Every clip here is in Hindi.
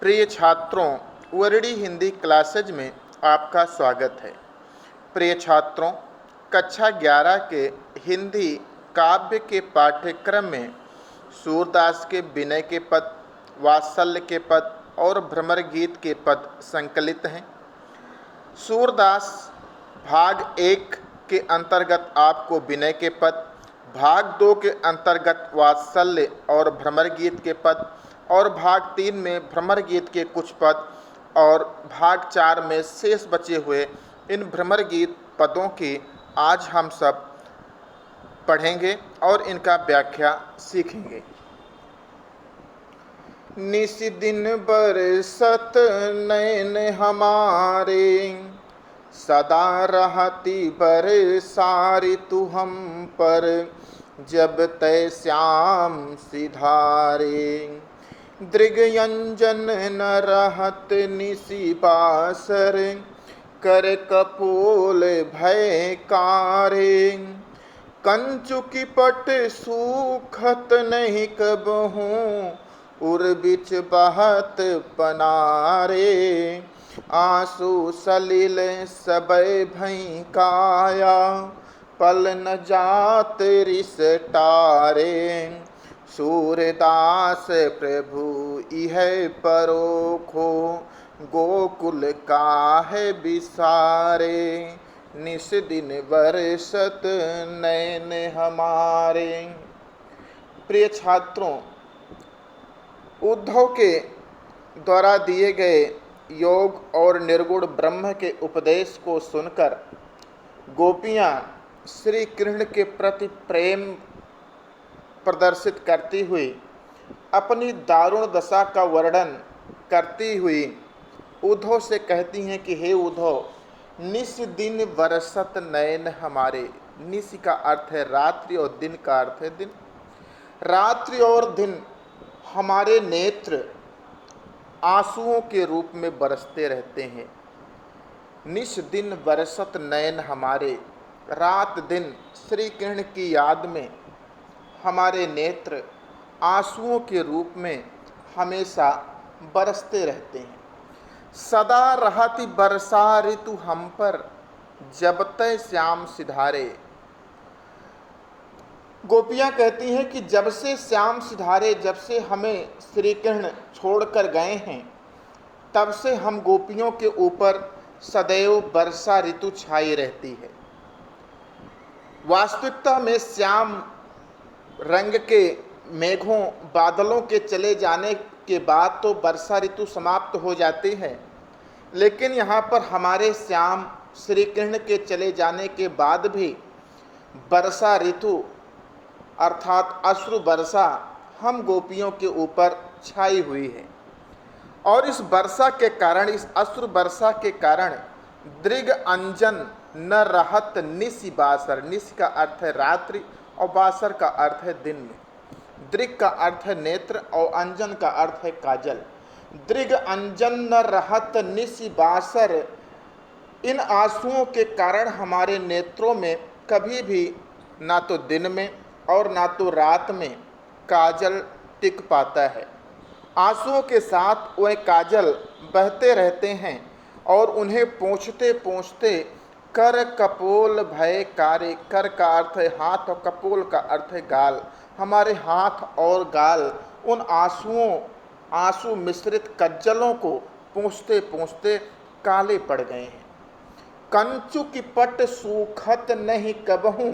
प्रिय छात्रों, वर्डी हिंदी क्लासेज में आपका स्वागत है। प्रिय छात्रों, कक्षा 11 के हिंदी काव्य के पाठ्यक्रम में सूरदास के विनय के पद, वात्सल्य के पद और भ्रमर गीत के पद संकलित हैं। सूरदास भाग 1 के अंतर्गत आपको विनय के पद, भाग 2 के अंतर्गत वात्सल्य और भ्रमर गीत के पद और भाग 3 में भ्रमर गीत के कुछ पद और भाग 4 में शेष बचे हुए इन भ्रमर गीत पदों की आज हम सब पढ़ेंगे और इनका व्याख्या सीखेंगे। निस दिन बरसत नैन हमारे, सदा रहती बरसारी तू हम पर, जब तय श्याम सिधारे। दृगयंजन न रहत निसी बासर, कर कपोल भय कारे। कंचुकी पट सूखत नहीं कबहूँ, उर बिच बहत पनारे। आंसू सलिल सबय भई काया, पल न जात रिस टारे। सूरदास प्रभु इह परोखो, गोकुल काहे बिसारे। निस दिन बरसत नैन हमारे। प्रिय छात्रों, उद्धव के द्वारा दिए गए योग और निर्गुण ब्रह्म के उपदेश को सुनकर गोपियाँ श्री कृष्ण के प्रति प्रेम प्रदर्शित करती हुई अपनी दारुण दशा का वर्णन करती हुई उद्धव से कहती हैं कि हे उद्धव, निस दिन बरसत नयन हमारे। निस का अर्थ है रात्रि और दिन का अर्थ है दिन। रात्रि और दिन हमारे नेत्र आंसुओं के रूप में बरसते रहते हैं। निस दिन बरसत नयन हमारे, रात दिन श्री कृष्ण की याद में हमारे नेत्र आंसुओं के रूप में हमेशा बरसते रहते हैं। सदा रहती बरसा ऋतु हम पर, जब तय श्याम सिधारे। गोपियाँ कहती हैं कि जब से श्याम सिधारे, जब से हमें श्री कृष्ण छोड़कर गए हैं, तब से हम गोपियों के ऊपर सदैव वर्षा ऋतु छाई रहती है। वास्तविकता में श्याम रंग के मेघों बादलों के चले जाने के बाद तो वर्षा ऋतु समाप्त हो जाती है, लेकिन यहाँ पर हमारे श्याम श्री कृष्ण के चले जाने के बाद भी वर्षा ऋतु अर्थात अश्रु वर्षा हम गोपियों के ऊपर छाई हुई है। और इस वर्षा के कारण, इस अश्रु वर्षा के कारण दृग अंजन न रहत निस बासर। निस का अर्थ है रात्रि और बासर का अर्थ है दिन में। दृग का अर्थ है नेत्र और अंजन का अर्थ है काजल। दृग अंजन न रहत निस बासर। इन आंसुओं के कारण हमारे नेत्रों में कभी भी ना तो दिन में और ना तो रात में काजल टिक पाता है। आंसुओं के साथ वह काजल बहते रहते हैं और उन्हें पोंछते पोंछते कर कपोल भय कारे। कर का अर्थ है हाथ और कपोल का अर्थ है गाल। हमारे हाथ और गाल उन आंसू मिश्रित कज्जलों को पोंछते पोंछते काले पड़ गए हैं। कंचु की पट सूखत नहीं कबहूँ।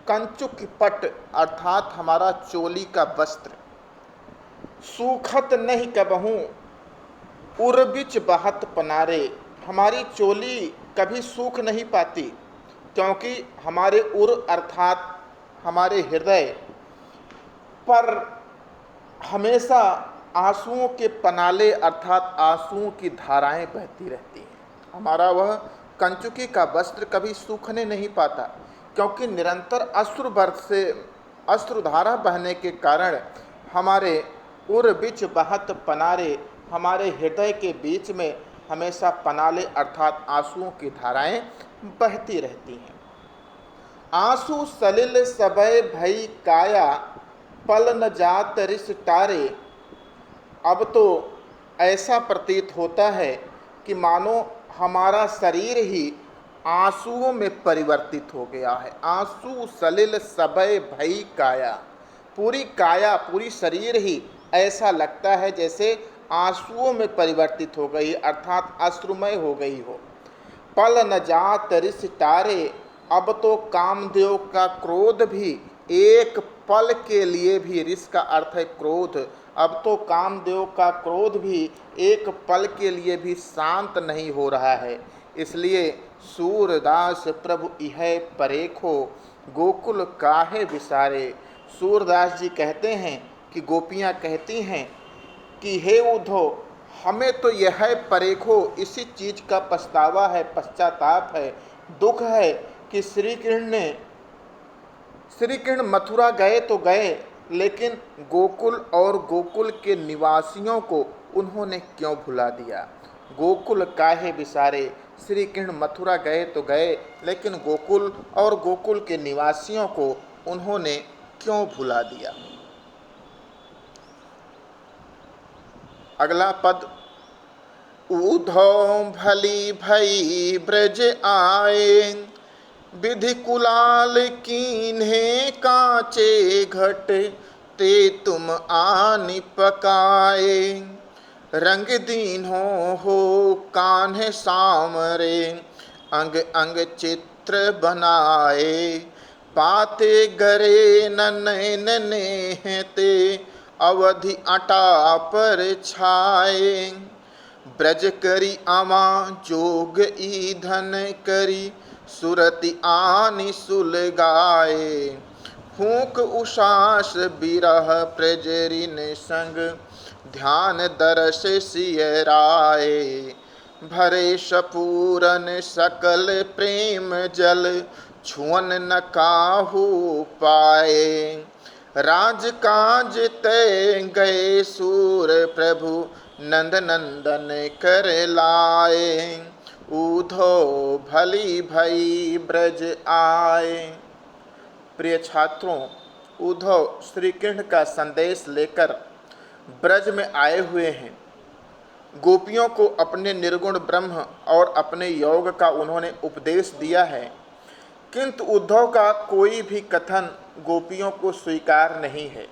कंचु की पट अर्थात हमारा चोली का वस्त्र सूखत नहीं कबहूँ, उर्बिच बहत पनारे। हमारी चोली कभी सूख नहीं पाती, क्योंकि हमारे उर अर्थात हमारे हृदय पर हमेशा आंसुओं के पनाले अर्थात आंसुओं की धाराएं बहती रहती हैं। हमारा वह कंचुकी का वस्त्र कभी सूखने नहीं पाता, क्योंकि निरंतर अश्रुधारा बहने के कारण हमारे उर बिच बहत पनारे, हमारे हृदय के बीच में हमेशा पनाले अर्थात आंसुओं की धाराएं बहती रहती हैं। आंसू सलिल सबय भई काया, पल न जात रिस टारे। अब तो ऐसा प्रतीत होता है कि मानो हमारा शरीर ही आंसुओं में परिवर्तित हो गया है। आंसू सलिल सबय भई काया, पूरी काया, पूरी शरीर ही ऐसा लगता है जैसे आंसुओं में परिवर्तित हो गई, अर्थात अश्रुमय हो गई हो। पल न जात रिस टारे, अब तो कामदेव का क्रोध भी एक पल के लिए भी, रिस का अर्थ है क्रोध, अब तो कामदेव का क्रोध भी एक पल के लिए भी शांत नहीं हो रहा है। इसलिए सूरदास प्रभु इह परेखो, गोकुल काहे विसारे। सूरदास जी कहते हैं कि गोपियाँ कहती हैं कि हे उद्धव, हमें तो यह परेखो, इसी चीज़ का पछतावा है, पश्चाताप है, दुख है कि श्री कृष्ण मथुरा गए तो गए, लेकिन गोकुल और गोकुल के निवासियों को उन्होंने क्यों भुला दिया। गोकुल काहे विसारे, श्री कृष्ण मथुरा गए तो गए, लेकिन गोकुल और गोकुल के निवासियों को उन्होंने क्यों भुला दिया। अगला पद, उद्धव भली भई ब्रज आए, विधि कुलाल कीन्हे कांचे घट, ते तुम आनि पकाए। रंग दीन्हो हो कान्हे सामरे, अंग अंग चित्र बनाए। पाते गरे ननैन नेहते, अवधि अटा पर छाए। ब्रज करी आमा जोग ईधन करी, सुरति आनि सुलगाए। फूक उषास बिरह प्रजरिन संग, ध्यान दरस सियराए। भरे सपूरन सकल प्रेम जल, छुअन न काहू पाए। राज काज तय गए सूर प्रभु, नंद नंदन कर लाए। उद्धव भली भई ब्रज आए। प्रिय छात्रों, उद्धव श्री कृष्ण का संदेश लेकर ब्रज में आए हुए हैं। गोपियों को अपने निर्गुण ब्रह्म और अपने योग का उन्होंने उपदेश दिया है, किंतु उद्धव का कोई भी कथन गोपियों को स्वीकार नहीं है।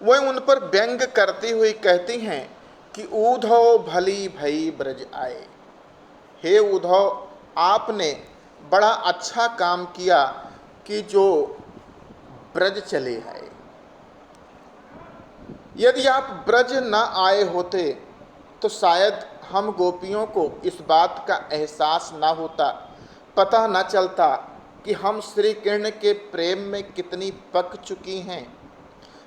वह उन पर व्यंग करती हुई कहती हैं कि उद्धव भली भई ब्रज आए। हे उद्धव, आपने बड़ा अच्छा काम किया कि जो ब्रज चले आए। यदि आप ब्रज न आए होते तो शायद हम गोपियों को इस बात का एहसास ना होता, पता न चलता कि हम श्री कृष्ण के प्रेम में कितनी पक चुकी हैं,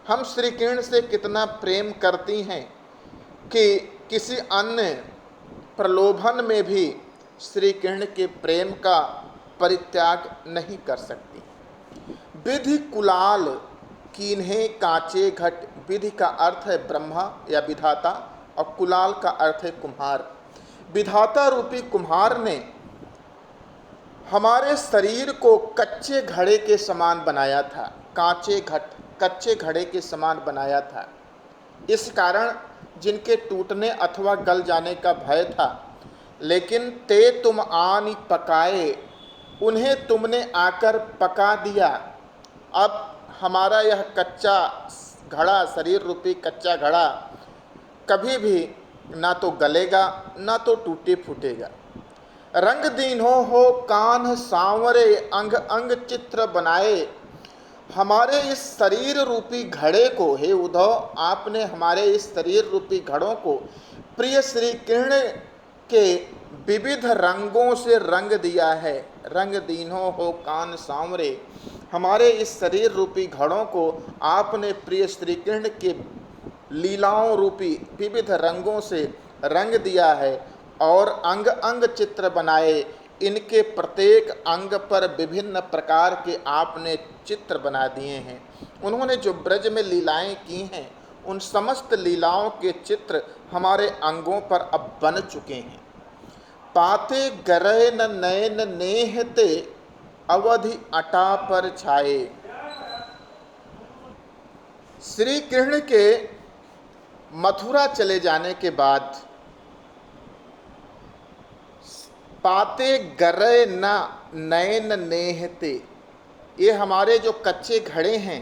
हम श्री कृष्ण से कितना प्रेम करती हैं कि किसी अन्य प्रलोभन में भी श्री कृष्ण के प्रेम का परित्याग नहीं कर सकती। विधि कुलाल कीन्हे कांचे घट, विधि का अर्थ है ब्रह्मा या विधाता और कुलाल का अर्थ है कुम्हार। विधाता रूपी कुम्हार ने हमारे शरीर को कच्चे घड़े के समान बनाया था, कांचे घट, कच्चे घड़े के समान बनाया था। इस कारण जिनके टूटने अथवा गल जाने का भय था, लेकिन ते तुम आनि पकाए, उन्हें तुमने आकर पका दिया। अब हमारा यह कच्चा घड़ा, शरीर रूपी कच्चा घड़ा कभी भी ना तो गलेगा ना तो टूटे फूटेगा। रंग दीन्हो हो कान्ह सांवरे, अंग अंग चित्र बनाए। हमारे इस शरीर रूपी घड़े को, हे उद्धव, आपने हमारे इस शरीर रूपी घड़ों को प्रिय श्री कृष्ण के विविध रंगों से रंग दिया है। रंग दीन्हो हो कान सांवरे, हमारे इस शरीर रूपी घड़ों को आपने प्रिय श्री कृष्ण के लीलाओं रूपी विविध रंगों से रंग दिया है और अंग अंग चित्र बनाए। इनके प्रत्येक अंग पर विभिन्न प्रकार के आपने चित्र बना दिए हैं। उन्होंने जो ब्रज में लीलाएं की हैं, उन समस्त लीलाओं के चित्र हमारे अंगों पर अब बन चुके हैं। पाते गरे न नयन नेहते, अवधि अटा पर छाए। श्री कृष्ण के मथुरा चले जाने के बाद पाते गरे न नयन नेहते, ये हमारे जो कच्चे घड़े हैं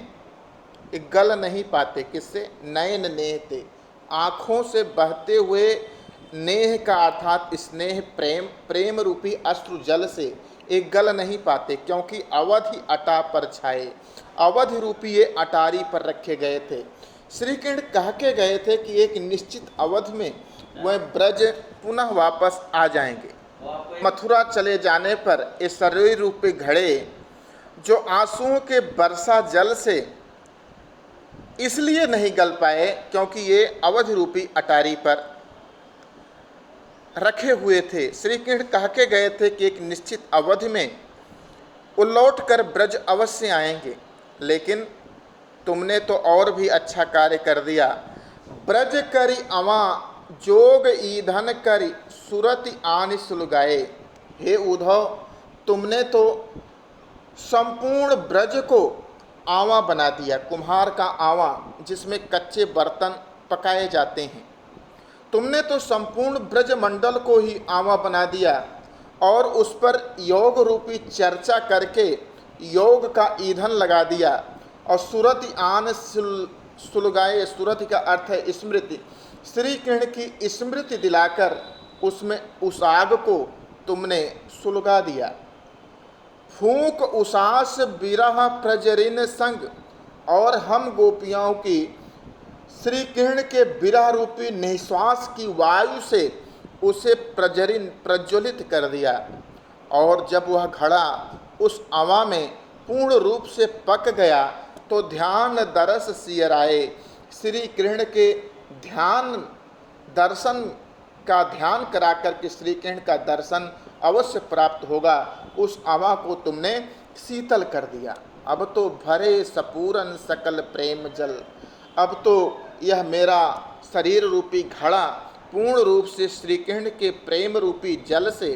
ये गल नहीं पाते। किससे? नयन नेहते, आँखों से बहते हुए नेह का अर्थात स्नेह प्रेम, प्रेम रूपी अश्रु जल से एक गल नहीं पाते, क्योंकि अवधि अटा पर छाए, अवधि रूपी ये अटारी पर रखे गए थे। श्री कृष्ण कह के गए थे कि एक निश्चित अवधि में वह ब्रज पुनः वापस आ जाएंगे। मथुरा चले जाने पर ये शरीर रूपी घड़े जो आंसुओं के वर्षा जल से इसलिए नहीं गल पाए क्योंकि ये अवधि रूपी अटारी पर रखे हुए थे। श्री कृष्ण कह के गए थे कि एक निश्चित अवधि में वो लौट कर ब्रज अवश्य आएंगे, लेकिन तुमने तो और भी अच्छा कार्य कर दिया। ब्रज करी अवा जोग ईधन करी सुरति आनि सुलगाए। हे उद्धव, तुमने तो संपूर्ण ब्रज को आवा बना दिया, कुम्हार का आवा जिसमें कच्चे बर्तन पकाए जाते हैं। तुमने तो संपूर्ण ब्रज मंडल को ही आवा बना दिया और उस पर योग रूपी चर्चा करके योग का ईंधन लगा दिया। और सुरति आन सुलगाए, सुरति का अर्थ है स्मृति, श्री कृष्ण की स्मृति दिलाकर उसमें उस आग को तुमने सुलगा दिया। फूंक उसास बिरह प्रजरिन संग, और हम गोपियों की श्री कृष्ण के विरह रूपी निश्वास की वायु से उसे प्रज्वलित कर दिया। और जब वह घड़ा उस आवा में पूर्ण रूप से पक गया तो ध्यान दरस सियराए, श्री कृष्ण के ध्यान दर्शन का ध्यान करा करके श्री कृष्ण का दर्शन अवश्य प्राप्त होगा। उस आवा को तुमने शीतल कर दिया। अब तो भरे सपूरन सकल प्रेम जल, अब तो यह मेरा शरीर रूपी घड़ा पूर्ण रूप से श्री कृष्ण के प्रेम रूपी जल से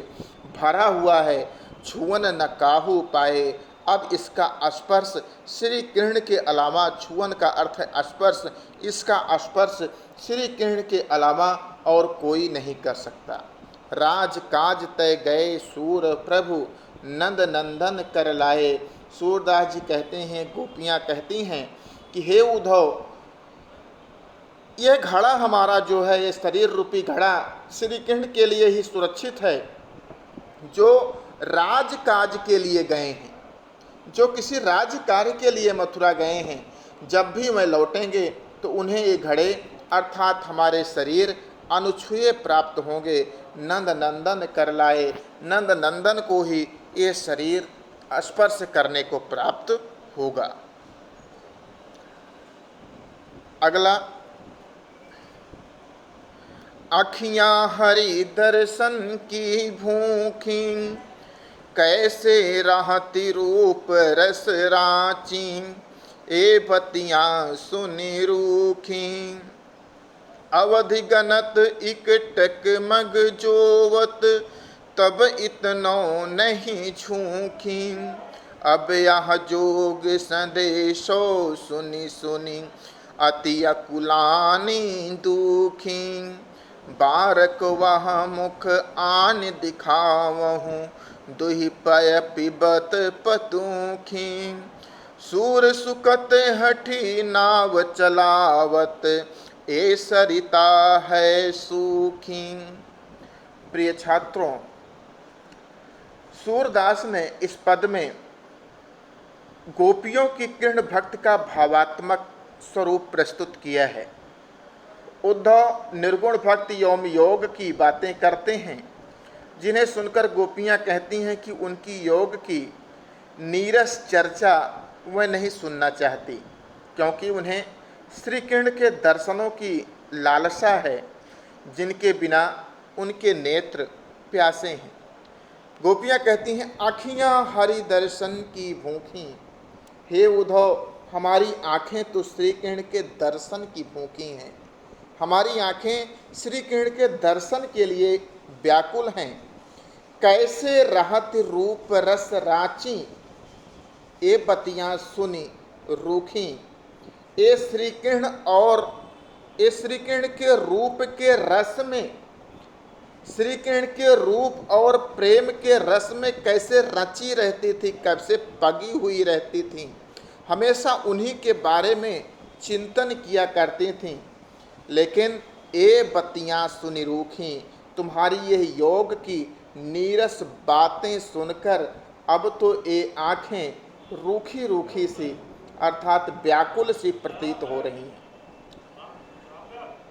भरा हुआ है। छुअन न काहू पाए, अब इसका स्पर्श श्री कृष्ण के अलावा, छुअन का अर्थ है स्पर्श, इसका स्पर्श श्री कृष्ण के अलावा और कोई नहीं कर सकता। राज काज तय गए सूर प्रभु नंद नंदन कर लाए। सूरदास जी कहते हैं, गोपियाँ कहती हैं कि हे उद्धव, यह घड़ा हमारा जो है, ये शरीर रूपी घड़ा श्री कृष्ण के लिए ही सुरक्षित है, जो राजकाज के लिए गए हैं, जो किसी राज्य कार्य के लिए मथुरा गए हैं। जब भी वह लौटेंगे तो उन्हें ये घड़े अर्थात हमारे शरीर अनुछुए प्राप्त होंगे। नंद नंदन कर लाए, नंद नंदन को ही ये शरीर स्पर्श करने को प्राप्त होगा। अगला, अखियाँ हरि दर्शन की भूखी, कैसे रहती रूप रस राची, ए बतियाँ सुनी रूखी। अवधि गनत इकटक मग जोवत, तब इतनो नहीं झूखी। अब यह जोग संदेशो सुनी सुनी, अति अकुलानी दुखी। बारक वह मुख आन दिखावहूँ, दुहि पय पिबत पतूखी। सूर सुकत हठी नाव चलावत, ए सरिता है सूखी। प्रिय छात्रों, सूरदास ने इस पद में गोपियों की कृष्ण भक्त का भावात्मक स्वरूप प्रस्तुत किया है। उद्धव निर्गुण भक्ति एवं योग की बातें करते हैं, जिन्हें सुनकर गोपियाँ कहती हैं कि उनकी योग की नीरस चर्चा वह नहीं सुनना चाहती, क्योंकि उन्हें श्री कृष्ण के दर्शनों की लालसा है, जिनके बिना उनके नेत्र प्यासे हैं। गोपियाँ कहती हैं, आँखियाँ हरि दर्शन की भूखी। हे उद्धव, हमारी आँखें तो श्री कृष्ण के दर्शन की भूखी हैं, हमारी आँखें श्री कृष्ण के दर्शन के लिए व्याकुल हैं। कैसे रहत रूप रस राची, ए बतियाँ सुनी रूखी। ए श्री कृष्ण और इस श्री कृष्ण के रूप के रस में, श्री कृष्ण के रूप और प्रेम के रस में कैसे रची रहती थी, कब से पगी हुई रहती थी, हमेशा उन्हीं के बारे में चिंतन किया करती थी। लेकिन ये बत्तियाँ सुनी रूखी, तुम्हारी यह योग की नीरस बातें सुनकर अब तो ये आँखें रूखी रूखी सी अर्थात व्याकुल सी प्रतीत हो रही हैं।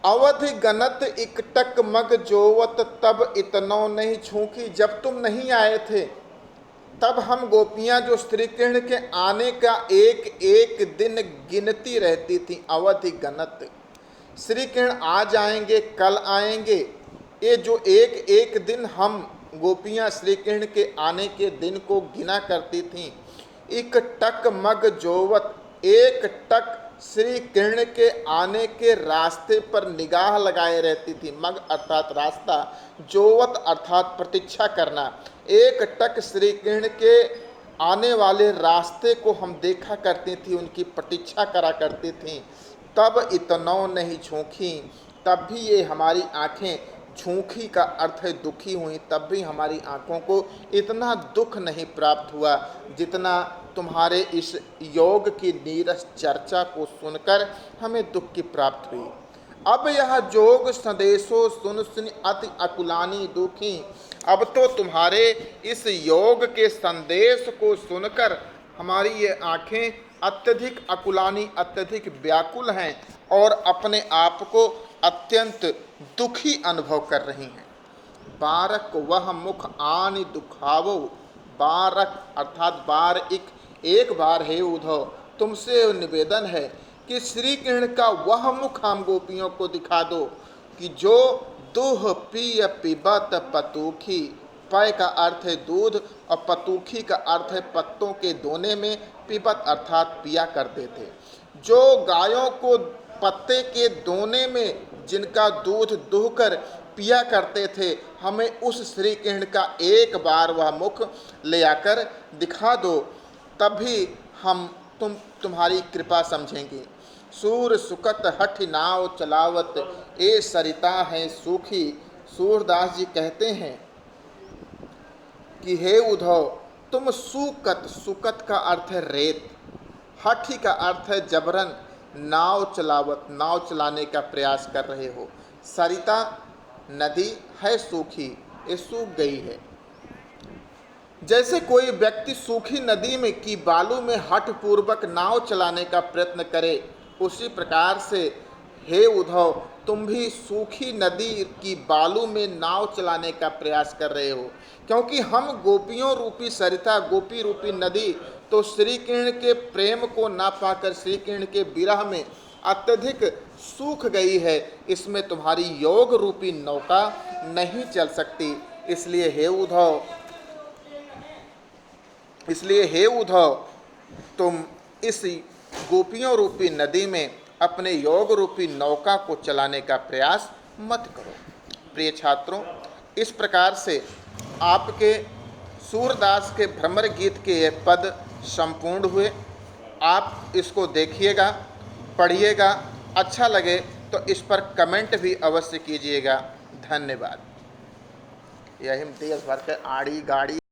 अवधि गनत इकटक मग जोवत तब इतनो नहीं छूकी, जब तुम नहीं आए थे तब हम गोपियां जो श्री कृष्ण के आने का एक एक दिन गिनती रहती थी। अवधि गनत, श्री कृष्ण आ जाएंगे, कल आएंगे, ये जो एक एक दिन हम गोपियां श्री कृष्ण के आने के दिन को गिना करती थीं। एक टक मग जोवत, एक टक श्री कृष्ण के आने के रास्ते पर निगाह लगाए रहती थी। मग अर्थात रास्ता, जोवत अर्थात प्रतीक्षा करना। एक टक श्री कृष्ण के आने वाले रास्ते को हम देखा करती थी, उनकी प्रतीक्षा करा करती थी। तब इतनो नहीं झोंकी, तब भी ये हमारी आँखें, झूठी का अर्थ है दुखी हुई, तब भी हमारी आँखों को इतना दुख नहीं प्राप्त हुआ जितना तुम्हारे इस योग की नीरस चर्चा को सुनकर हमें दुख की प्राप्त हुई। अब यह जोग संदेशो सुन सुन अति अकुलानी दुखी, अब तो तुम्हारे इस योग के संदेश को सुनकर हमारी ये आँखें अत्यधिक अकुलानी, अत्यधिक व्याकुल हैं और अपने आप को अत्यंत दुखी अनुभव कर रही हैं। बारक वह मुख आनि दुखावो, बारक अर्थात बार एक बार हे उद्धव, तुमसे निवेदन है कि श्री कृष्ण का वह मुख हम गोपियों को दिखा दो कि जो दुह पिय पिबत पतूखी, पय का अर्थ है दूध और पतूखी का अर्थ है पत्तों के दोने में, पिबत अर्थात पिया करते थे। जो गायों को पत्ते के दोने में जिनका दूध दुहकर पिया करते थे, हमें उस श्री कृष्ण का एक बार वह मुख ले आकर दिखा दो, तभी हम तुम्हारी कृपा समझेंगे। सूर सुकत हठ नाव चलावत, ए सरिता है सूखी। सूरदास जी कहते हैं कि हे उद्धव, तुम सुकत, सुकत का अर्थ है रेत, हठी का अर्थ है जबरन नाव चलावत, नाव चलाने का प्रयास कर रहे हो। सरिता नदी है सूखी, ये सूख गई है। जैसे कोई व्यक्ति सूखी नदी में की बालू में हठ पूर्वक नाव चलाने का प्रयत्न करे, उसी प्रकार से हे उद्धव, तुम भी सूखी नदी की बालू में नाव चलाने का प्रयास कर रहे हो, क्योंकि हम गोपियों रूपी सरिता, गोपी रूपी नदी तो श्री कृष्ण के प्रेम को ना पाकर श्री कृष्ण के विरह में अत्यधिक सूख गई है। इसमें तुम्हारी योग रूपी नौका नहीं चल सकती। इसलिए हे उद्धव, तुम इस गोपियों रूपी नदी में अपने योग रूपी नौका को चलाने का प्रयास मत करो। प्रिय छात्रों, इस प्रकार से आपके सूरदास के भ्रमर गीत के ये पद संपूर्ण हुए। आप इसको देखिएगा, पढ़िएगा, अच्छा लगे तो इस पर कमेंट भी अवश्य कीजिएगा। धन्यवाद। यही देश भर के आड़ी गाड़ी